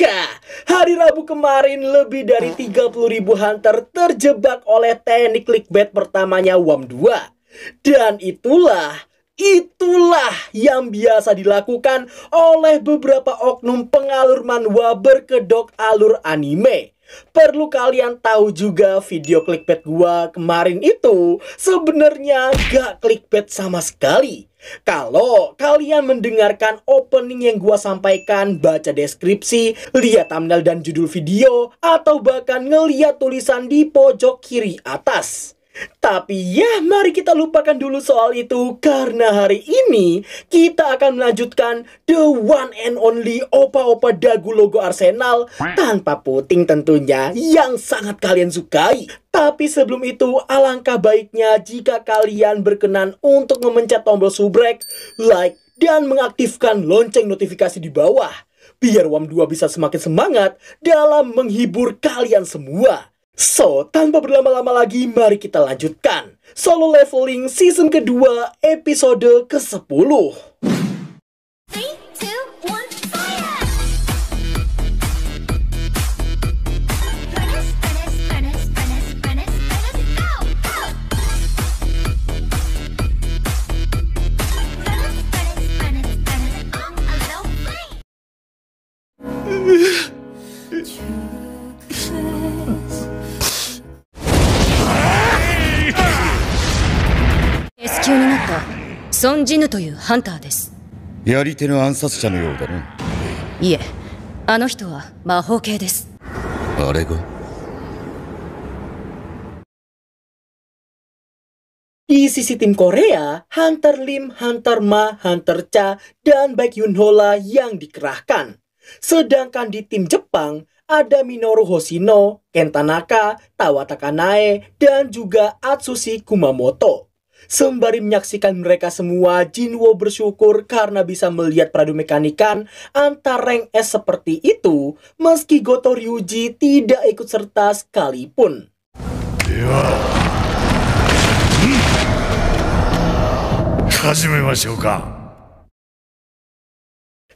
Ya, hari Rabu kemarin lebih dari 30.000 hunter terjebak oleh teknik clickbait pertamanya WAM2. Dan itulah yang biasa dilakukan oleh beberapa oknum pengalur manhwa berkedok alur anime. Perlu kalian tahu juga, video clickbait gua kemarin itu sebenarnya gak clickbait sama sekali. Kalau kalian mendengarkan opening yang gua sampaikan, baca deskripsi, lihat thumbnail dan judul video, atau bahkan ngeliat tulisan di pojok kiri atas. Tapi ya, mari kita lupakan dulu soal itu, karena hari ini kita akan melanjutkan the one and only opa-opa dagu logo Arsenal tanpa puting tentunya, yang sangat kalian sukai. Tapi sebelum itu, alangkah baiknya jika kalian berkenan untuk memencet tombol subrek, like, dan mengaktifkan lonceng notifikasi di bawah, biar WAM2 bisa semakin semangat dalam menghibur kalian semua. So, tanpa berlama-lama lagi, mari kita lanjutkan Solo Leveling Season kedua, episode ke-10. Son Jinu というハンターです。やり手の暗殺者のようだな。いえ、あの人は魔法系です。あれがDi sisi tim Korea, Hunter Lim, Hunter Ma, Hunter Cha, dan Baekhyunho lah yang dikerahkan. Sedangkan di tim Jepang, ada Minoru Hoshino, Ken Tanaka, Tawata Kanae, dan juga Atsushi Kumamoto. Sembari menyaksikan mereka semua, Jinwo bersyukur karena bisa melihat peradu mekanikan antar rank S seperti itu, meski Goto Ryuji tidak ikut serta sekalipun.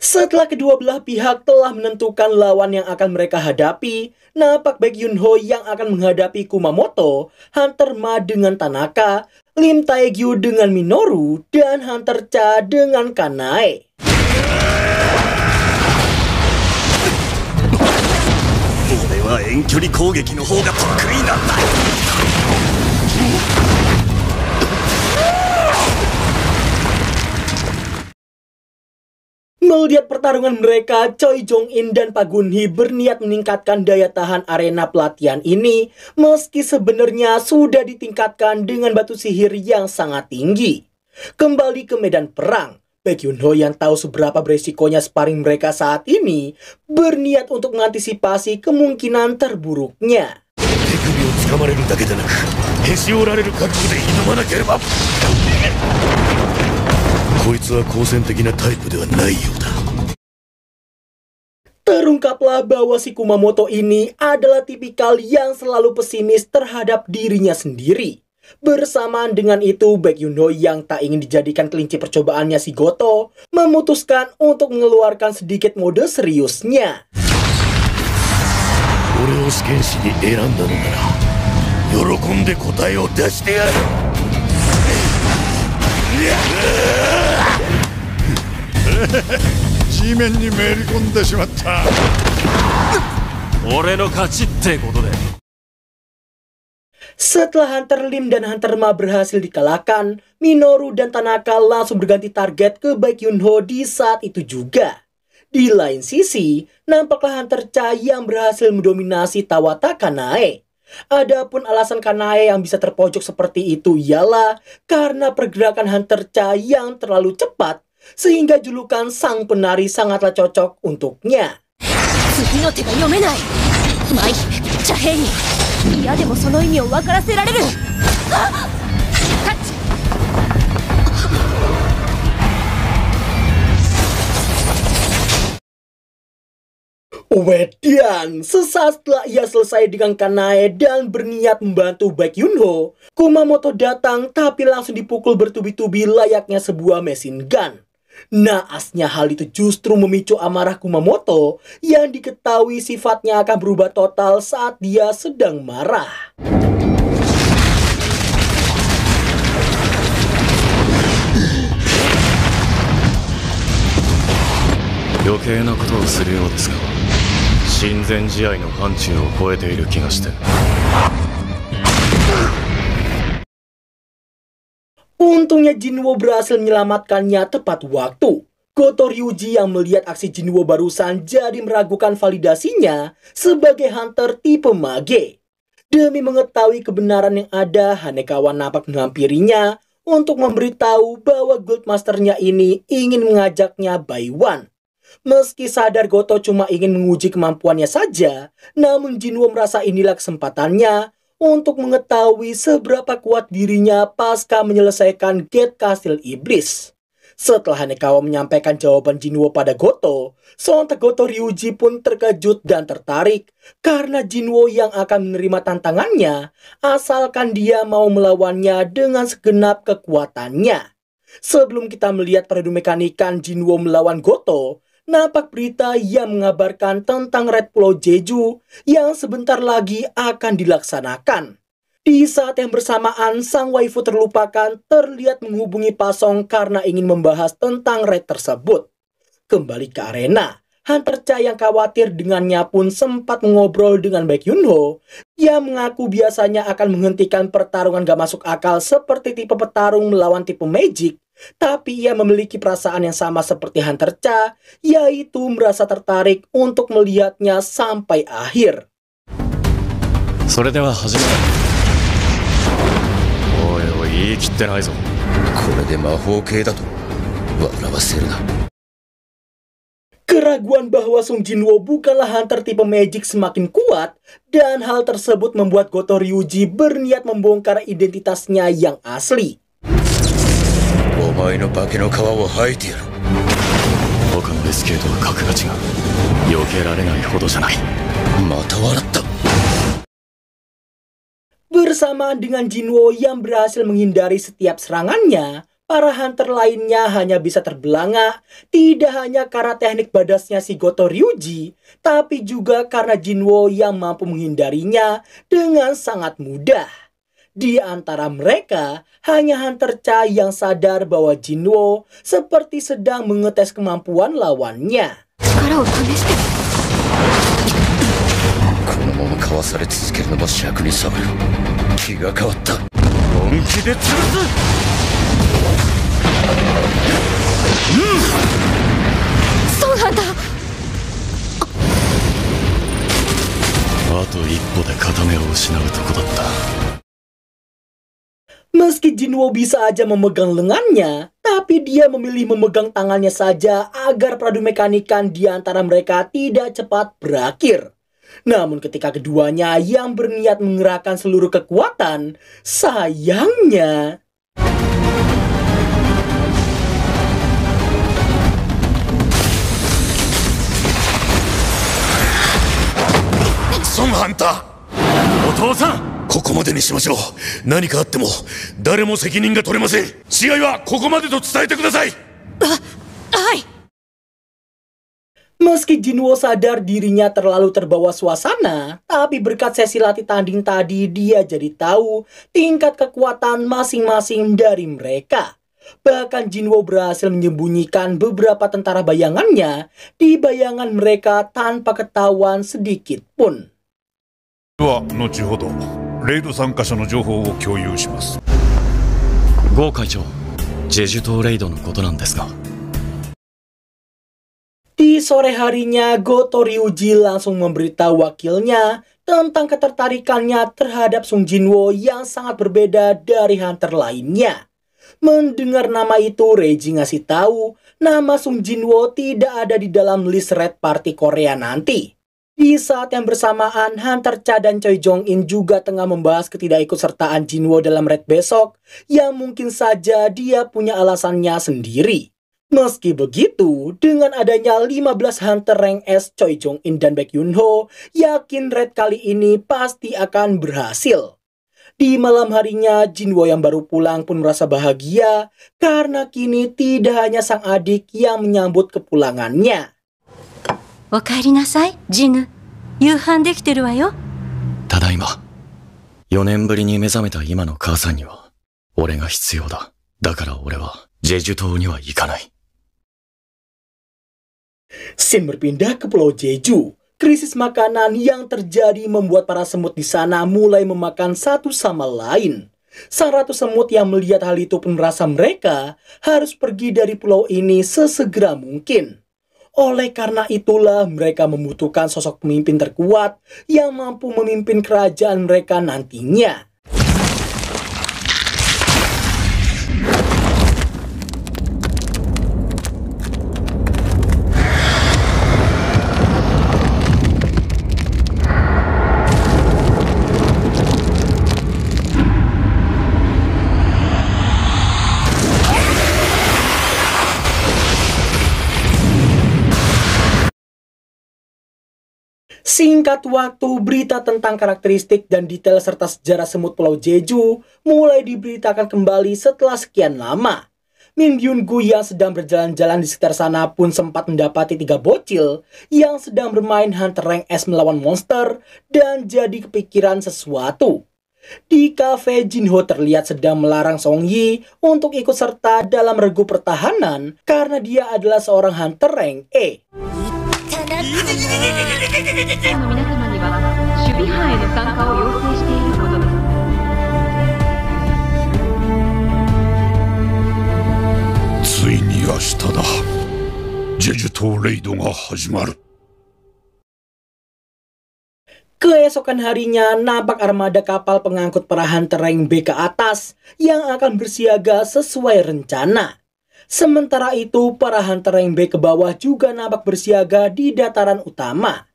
Setelah kedua belah pihak telah menentukan lawan yang akan mereka hadapi, nampak Baekhyunho yang akan menghadapi Kumamoto, Hunter Ma dengan Tanaka, Lim Taegyu dengan Minoru, dan Hunter Cha dengan Kanae. Melihat pertarungan mereka, Choi Jong-in dan Pak Gun-hee berniat meningkatkan daya tahan arena pelatihan ini, meski sebenarnya sudah ditingkatkan dengan batu sihir yang sangat tinggi. Kembali ke medan perang, Baekhyunho yang tahu seberapa beresikonya sparring mereka saat ini, berniat untuk mengantisipasi kemungkinan terburuknya. Terungkaplah bahwa si Kumamoto ini adalah tipikal yang selalu pesimis terhadap dirinya sendiri. Bersamaan dengan itu, Baekhyunho yang tak ingin dijadikan kelinci percobaannya si Goto, memutuskan untuk mengeluarkan sedikit mode seriusnya. Setelah Hunter Lim dan Hunter Ma berhasil dikalahkan, Minoru dan Tanaka langsung berganti target ke Baekhyunho di saat itu juga. Di lain sisi, nampaklah Hunter Cha yang berhasil mendominasi Tawata Kanae. Adapun alasan Kanae yang bisa terpojok seperti itu ialah karena pergerakan Hunter Cha yang terlalu cepat, sehingga julukan sang penari sangatlah cocok untuknya. Wedian, sesaat setelah ia selesai dengan Kanae dan berniat membantu Baekhyunho, Kumamoto datang tapi langsung dipukul bertubi-tubi layaknya sebuah mesin gun. Naasnya hal itu justru memicu amarah Kumamoto yang diketahui sifatnya akan berubah total saat dia sedang marah. 余計なことをするようですが、親善試合の範疇を超えている気がして。Untungnya Jinwo berhasil menyelamatkannya tepat waktu. Goto Ryuji yang melihat aksi Jinwo barusan jadi meragukan validasinya sebagai hunter tipe mage. Demi mengetahui kebenaran yang ada, Hanekawa nampak menghampirinya untuk memberitahu bahwa Guildmasternya ini ingin mengajaknya by one. Meski sadar Goto cuma ingin menguji kemampuannya saja, namun Jinwo merasa inilah kesempatannya untuk mengetahui seberapa kuat dirinya pasca menyelesaikan Gate Kastil Iblis. Setelah Hanekawa menyampaikan jawaban Jinwo pada Goto, sontak Goto Ryuji pun terkejut dan tertarik karena Jinwo yang akan menerima tantangannya asalkan dia mau melawannya dengan segenap kekuatannya. Sebelum kita melihat peradu mekanikan Jinwo melawan Goto, nampak berita yang mengabarkan tentang Red Pulau Jeju yang sebentar lagi akan dilaksanakan. Di saat yang bersamaan, sang waifu terlupakan terlihat menghubungi Pasong karena ingin membahas tentang raid tersebut. Kembali ke arena, Hunter Cha yang khawatir dengannya pun sempat mengobrol dengan Baek Yunho yang mengaku biasanya akan menghentikan pertarungan gak masuk akal seperti tipe petarung melawan tipe Magic. Tapi ia memiliki perasaan yang sama seperti Hunter Cha, yaitu merasa tertarik untuk melihatnya sampai akhir. それでは始め。おいおい、言い切ってないぞ。これで魔法系だと笑わせるな。 Keraguan bahwa Sung Jinwo bukanlah hunter tipe Magic semakin kuat, dan hal tersebut membuat Goto Ryuji berniat membongkar identitasnya yang asli. お前の化けの皮を剥いてやる。他の SK とは格が違う。避けられないほどじゃない。また笑った。 Bersamaan dengan Jinwo yang berhasil menghindari setiap serangannya, para hunter lainnya hanya bisa terbelangak, tidak hanya karena teknik badasnya si Goto Ryuji, tapi juga karena Jinwo yang mampu menghindarinya dengan sangat mudah. Di antara mereka, hanya Hunter Cha yang sadar bahwa Jinwo seperti sedang mengetes kemampuan lawannya. このままかわされ続けるのも尺に触る。気が変わった。本気で潰す。ソンハンター。あと一歩で片目を失うとこだった。 Meski Jinwo bisa aja memegang lengannya, tapi dia memilih memegang tangannya saja agar peradu mekanikan di antara mereka tidak cepat berakhir. Namun ketika keduanya yang berniat mengerahkan seluruh kekuatan, sayangnya...ソンハンター、お父さん、ここまでにしましょう。何かあっても誰も責任が取れません。試合はここまでと伝えてください。はい。 Meski Jinwo sadar dirinya terlalu terbawa suasana, tapi berkat sesi latih tanding tadi dia jadi tahu tingkat kekuatan masing-masing dari mereka. Bahkan Jinwo berhasil menyembunyikan beberapa tentara bayangannya di bayangan mereka tanpa ketahuan sedikit pun. は後ほどレイド参加者の情報を共有します。ゴー会長、ジェジュ島レイドのことなんですが。 Di sore harinya, Goto Ryuji langsung memberitahu wakilnya tentang ketertarikannya terhadap Sung Jinwo yang sangat berbeda dari hunter lainnya. Mendengar nama itu, Reiji ngasih tahu nama Sung Jinwo tidak ada di dalam list Red Party Korea nanti. Di saat yang bersamaan, Hunter Cha dan Choi Jong-in juga tengah membahas ketidakikutsertaan Jinwo dalam Red besok, yang mungkin saja dia punya alasannya sendiri. Meski begitu, dengan adanya 15 Hunter rank S Choi Jong-in dan Baek Yunho, yakin Red kali ini pasti akan berhasil. Di malam harinya, Jinwo yang baru pulang pun merasa bahagia karena kini tidak hanya sang adik yang menyambut kepulangannya. おかえりなさい、ジヌ。夕飯できてるわよ。ただいま。4年ぶりに目覚めた今の母さんには、俺が必要だ。だから俺は、ジェジュ島には行かない。Shin berpindah ke Pulau Jeju. Krisis makanan yang terjadi membuat para semut di sana mulai memakan satu sama lain. Sang ratu semut yang melihat hal itu pun merasa mereka harus pergi dari pulau ini sesegera mungkin. Oleh karena itulah mereka membutuhkan sosok pemimpin terkuat yang mampu memimpin kerajaan mereka nantinya. Singkat waktu, berita tentang karakteristik dan detail serta sejarah semut Pulau Jeju mulai diberitakan kembali setelah sekian lama. Min Byung-gu yang sedang berjalan-jalan di sekitar sana pun sempat mendapati 3 bocil yang sedang bermain Hunter Rank S melawan monster dan jadi kepikiran sesuatu. Di kafe, Jinho terlihat sedang melarang Song Yi untuk ikut serta dalam regu pertahanan karena dia adalah seorang Hunter Rank E. の皆様には守備班への参加を要請していることです。ついに明日だ。ジェジュ島レイドが始まる。 Keesokan harinya, nampak armada kapal pengangkut para Hunter Rank B ke atas yang akan bersiaga sesuai rencana. Sementara itu, para Hunter Rank B ke bawah juga nampak bersiaga di dataran utama.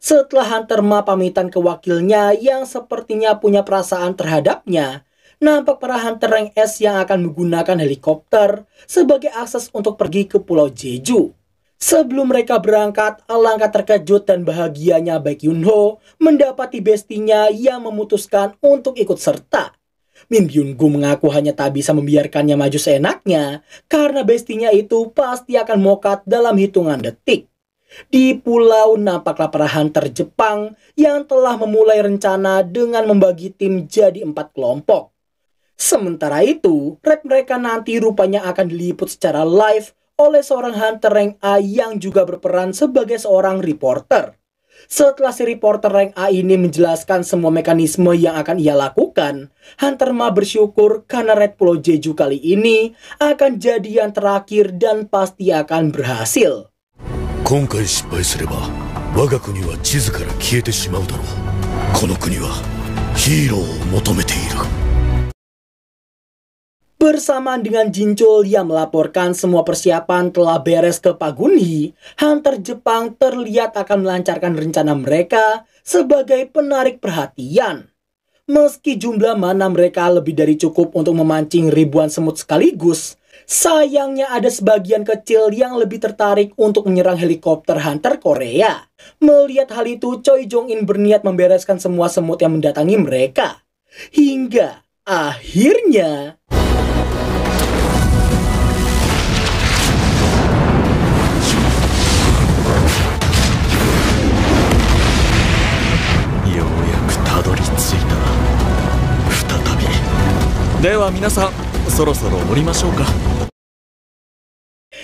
Setelah Hunter Ma pamitan ke wakilnya yang sepertinya punya perasaan terhadapnya, nampak para Hunter Rank S yang akan menggunakan helikopter sebagai akses untuk pergi ke Pulau Jeju. Sebelum mereka berangkat, alangkah terkejut dan bahagianya Baek Yunho mendapati bestinya yang memutuskan untuk ikut serta. Min Byung-gu mengaku hanya tak bisa membiarkannya maju seenaknya karena bestinya itu pasti akan mokat dalam hitungan detik. Di pulau nampaklah para hunter Jepang yang telah memulai rencana dengan membagi tim jadi 4 kelompok. Sementara itu, raid mereka nanti rupanya akan diliput secara live oleh seorang Hunter Rank A yang juga berperan sebagai seorang reporter. Setelah si reporter rank A ini menjelaskan semua mekanisme yang akan ia lakukan, Hunter Ma bersyukur karena raid Pulau Jeju kali ini akan jadi yang terakhir dan pasti akan berhasil. 今回失敗すれば我が国は地図から消えてしまうだろう。この国はヒーローを求めている。 Bersamaan dengan Jinchul yang melaporkan semua persiapan telah beres ke Pak Gunhee, Hunter Jepang terlihat akan melancarkan rencana mereka sebagai penarik perhatian. Meski jumlah mana mereka lebih dari cukup untuk memancing ribuan semut sekaligus, sayangnya ada sebagian kecil yang lebih tertarik untuk menyerang helikopter Hunter Korea. Melihat hal itu, Choi Jong-in berniat membereskan semua semut yang mendatangi mereka. Hingga akhirnya...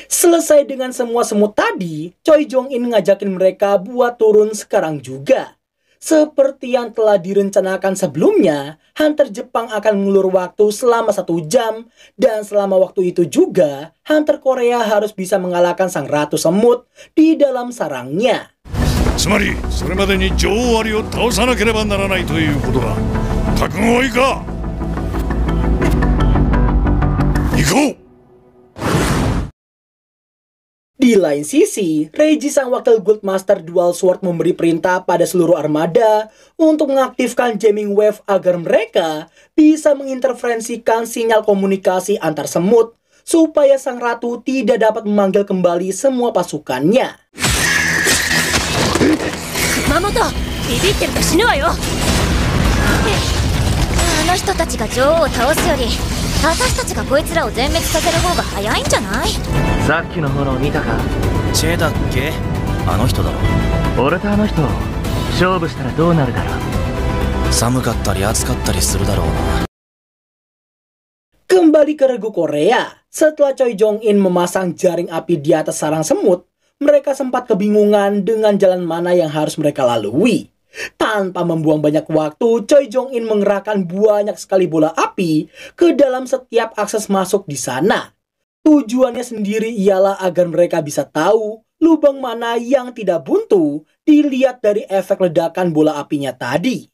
Selesai dengan semua semut tadi, Choi Jong-in ngajakin mereka buat turun sekarang juga. Seperti yang telah direncanakan sebelumnya, Hunter Jepang akan mengulur waktu selama 1 jam, dan selama waktu itu juga, Hunter Korea harus bisa mengalahkan sang ratu semut di dalam sarangnya. つまりそれまでに女王アリを倒さなければならないということだ。覚悟はいいか。行こう。 Di lain sisi, Reiji sang wakil Guildmaster Dual Sword memberi perintah pada seluruh armada untuk mengaktifkan jamming wave agar mereka bisa menginterferensikan sinyal komunikasi antar semut supaya sang ratu tidak dapat memanggil kembali semua pasukannya. 熊本、ビビってると死ぬわよ。の人たちが女王を倒すより私たちがこいつらを全滅させる方が早いんじゃない？さっきの炎見たか？チェだっけ？あの人だろ。俺とあの人勝負したらどうなるだろう。寒かったり暑かったりするだろうな。Kembali ke regu Korea, setelah Choi Jong-in memasang jaring api di atas sarang semut, mereka sempat kebingungan dengan jalan mana yang harus mereka lalui. Tanpa membuang banyak waktu, Choi Jong-in mengerahkan banyak sekali bola api ke dalam setiap akses masuk di sana. Tujuannya sendiri ialah agar mereka bisa tahu lubang mana yang tidak buntu dilihat dari efek ledakan bola apinya tadi.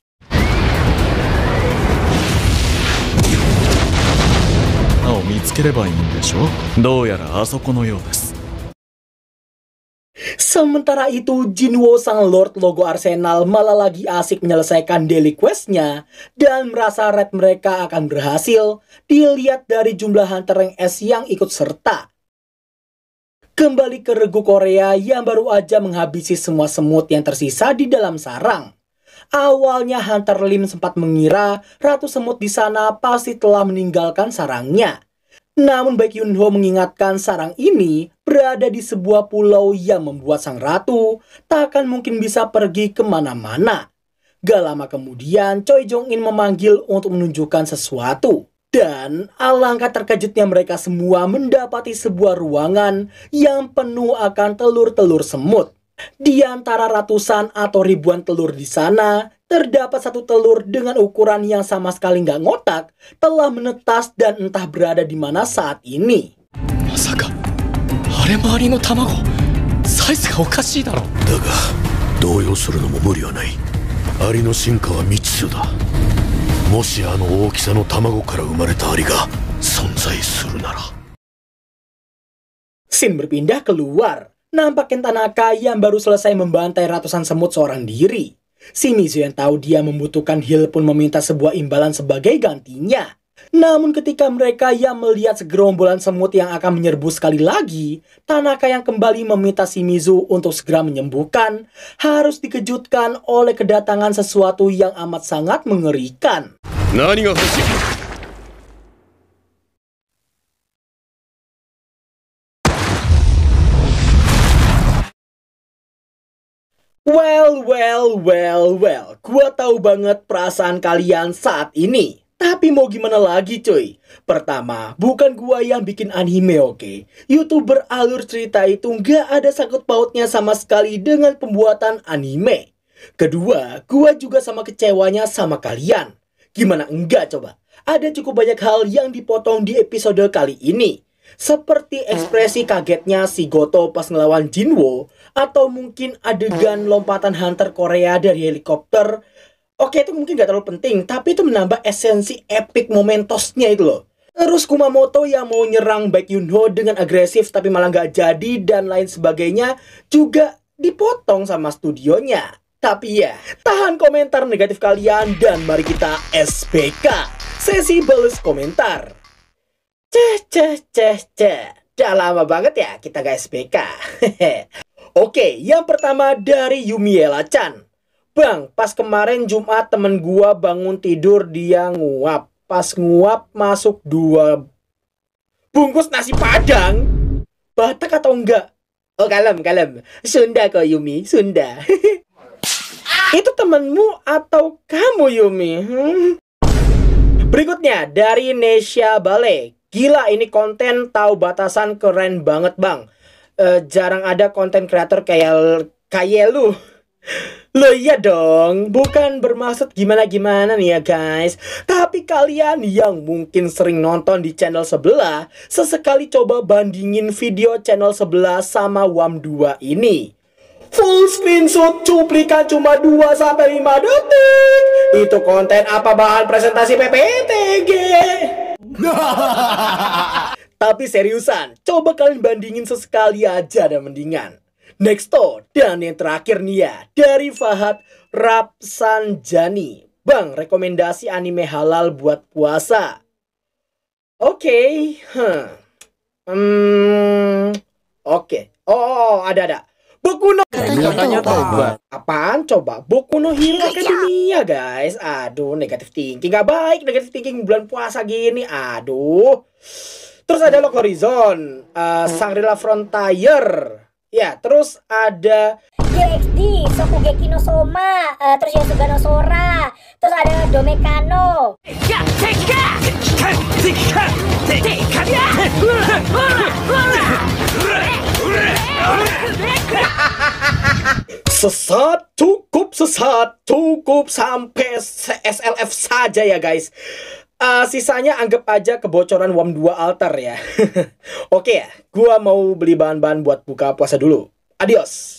Sementara itu, Jinwoo sang Lord Logo Arsenal malah lagi asik menyelesaikan daily quest-nya dan merasa raid mereka akan berhasil dilihat dari jumlah Hunter rank S yang ikut serta. Kembali ke regu Korea yang baru aja menghabisi semua semut yang tersisa di dalam sarang. Awalnya Hunter Lim sempat mengira Ratu Semut di sana pasti telah meninggalkan sarangnya. Namun Baek Yun-ho mengingatkan sarang ini berada di sebuah pulau yang membuat sang ratu tak akan mungkin bisa pergi kemana-mana. Gak lama kemudian Choi Jong-in memanggil untuk menunjukkan sesuatu. Dan alangkah terkejutnya mereka semua mendapati sebuah ruangan yang penuh akan telur-telur semut. Di antara ratusan atau ribuan telur di sana, terdapat satu telur dengan ukuran yang sama sekali nggak ngotak telah menetas dan entah berada di mana saat ini. Masaka, aremari no tamago, size ga okashi daro. だが動揺するのも無理はない。アリの進化は未知数だ。もしあの大きさの卵から生まれたアリが存在するなら。 Scene berpindah keluar. Nampak Ken Tanaka yang baru selesai membantai ratusan semut seorang diri. Shimizu yang tahu dia membutuhkan heal pun meminta sebuah imbalan sebagai gantinya. Namun ketika mereka yang melihat segerombolan semut yang akan menyerbu sekali lagi, Tanaka yang kembali meminta Shimizu untuk segera menyembuhkan, harus dikejutkan oleh kedatangan sesuatu yang amat sangat mengerikan. Nani ga hoshii? Well, gua tahu banget perasaan kalian saat ini. Tapi mau gimana lagi cuy? Pertama, bukan gua yang bikin anime, oke? YouTuber alur cerita itu nggak ada sangkut pautnya sama sekali dengan pembuatan anime. Kedua, gua juga sama kecewanya sama kalian. Gimana enggak coba? Ada cukup banyak hal yang dipotong di episode kali ini. Seperti ekspresi kagetnya si Goto pas ngelawan Jinwoo, atau mungkin adegan lompatan Hunter Korea dari helikopter. Oke, itu mungkin gak terlalu penting, tapi itu menambah esensi epic momentosnya itu loh. Terus Kumamoto yang mau nyerang Baek Yun-ho dengan agresif tapi malah gak jadi dan lain sebagainya juga dipotong sama studionya. Tapi ya, tahan komentar negatif kalian dan mari kita SPK, sesi balas komentar. Udah lama banget ya kita gak SPK. Oke, yang pertama dari Yumiela-chan. Bang, pas kemarin Jumat temen gua bangun tidur dia nguap. Pas nguap masuk 2 bungkus nasi padang. Batak atau enggak? Oh kalem. Sunda kok Yumi, Sunda. Itu temenmu atau kamu Yumi? Berikutnya dari Nesha Bale. Gila ini konten tahu batasan keren banget bang. Jarang ada konten kreator kayak lu. Loh iya dong, bukan bermaksud gimana-gimana nih ya guys. Tapi kalian yang mungkin sering nonton di channel sebelah, sesekali coba bandingin video channel sebelah sama WAM2 ini. Full screenshot cuplikan cuma 2-5 detik. Itu konten apa bahan presentasi PPTG? Tapi seriusan, coba kalian bandingin sesekali aja dan mendingan. Nexto, dan yang terakhir nih ya, dari Fahad Rapsanjani. Bang, rekomendasi anime halal buat puasa. Oke. Oke. Oh, ada. Boku no Katanya tobat. Apaan coba? Boku no Hero Academia guys. Aduh, negatif thinking gak baik. Negatif thinking bulan puasa gini. Aduh. Terus ada Lock Horizon, Shangri-La Frontier. Ya, terus ada DXD, Shokugeki no Soma, terus Yosuga no Sora, terus ada Domekano. Sesat, cukup sampai SLF saja ya guys. Sisanya anggap aja kebocoran WAM 2 alter ya. Oke ya, gua mau beli bahan-bahan buat buka puasa dulu. Adios.